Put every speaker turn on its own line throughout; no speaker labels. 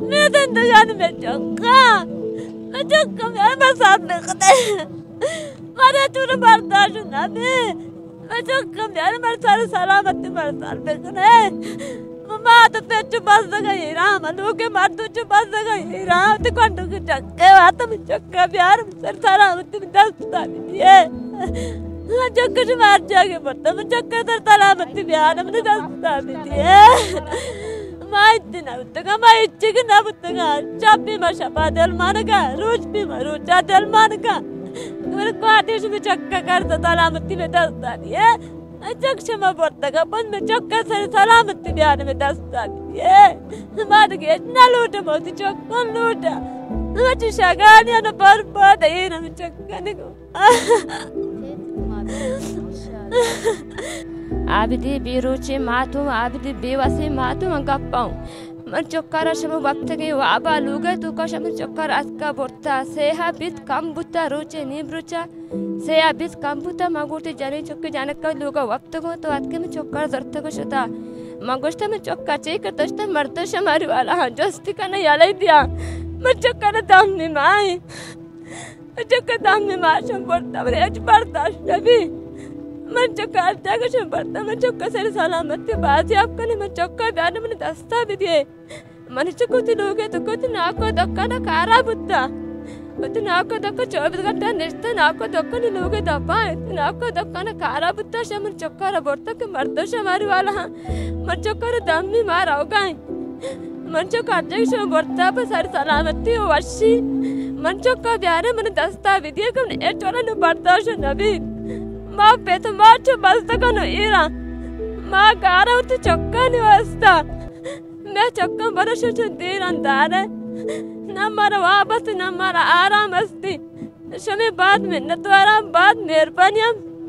मैं जिंदगानी में चौका मेरे बरसात में खदे मारे तूने बर्दाश्त ना मैं चौका मेरे सारे सलामती बरसात में खदे माँ तो पे चुपास गई राम लोगे मार तो चुपास गई राम तो कौन के चक्के बात में चक्का प्यार सर सलामती में दस्ता दिए चक्के से मार जाके पड़ता मैं चक्के सर सलामती प्यार में दस्ता दिए माँ इतना उतगा माँ इच्छे के ना उतगा चापी माँ शपा दिल मान का रोज भी माँ रोजा दिल मान का मेरे को आदेश में चक्का करता सलामती में दस्ता दिए चक्षमा पड़ता बंद में चक्कर से सलामती बिहार में दस्ता दिए मार के इतना लूटा मोती चक्का लूटा मुझे शगानिया न बर्बाद है ना चक्का ने को
आबिदी बेरोचे मातु आबिदी बेवसी मातु मंगप्पाऊ मन चक्कर शम वक्त के वाबा लुगे तू का शम चक्कर अस्का बोर्ता सेहा बित कम बुता रोचे निब्रुचा सेहा बित कम बुता मगुर्ती जाने चक्के जाने का लुगा वक्त को तो आज के में चक्कर जरते को शता मगुष्टा में चक्का चेक तस्ता मरता शमारी वाला हाँ जस्ती का नहीं आले दिया मन चक्कर दाम में माई चक्कर दाम में मार शम बोर्ता मेरे आज बर्दाश्त भी मन चक्का जाकर शम बोर्ता मन चक्का से सलामती बाजी आपका ने मन चक्का ब्याने मैंने दस्ता भी दिए मन चक्को ती लोगे तो कुछ नाको धक्का ना कारा बुद्धा कुछ नाको धक्का 24 घंटा निश्चित नाको धक्का नहीं लोगे दबा नाको धक्का ना कारा बुद्धा शम चक्का रा बोर्ता के मर्द शमारी वाला हाँ मन चक्का रा दम भी मार आओगा मन चक्का जाकर शम बोर्ता पर सारी सलामती हो वशी मन चक्का ब्याने मैंने दस्ता भी दिए कम ए चोरा न बर्दाश्त नबी माँ पे तो माँ चो बस्ता का नो इरा माँ गारा उते चक्का नहीं बस्ता मैं चक्का बड़ा शोचो देर अंधार है न मारा वापस न मारा आराम अस्ती शमे बाद में न तो आराम बाद मेहरबानी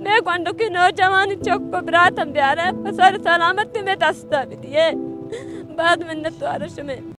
मैं क्वांडो की नौजवानी चक्को बरात हम ब्यारे सारी सलामती में दस्ता भी दिए बाद में न तो आरा शमे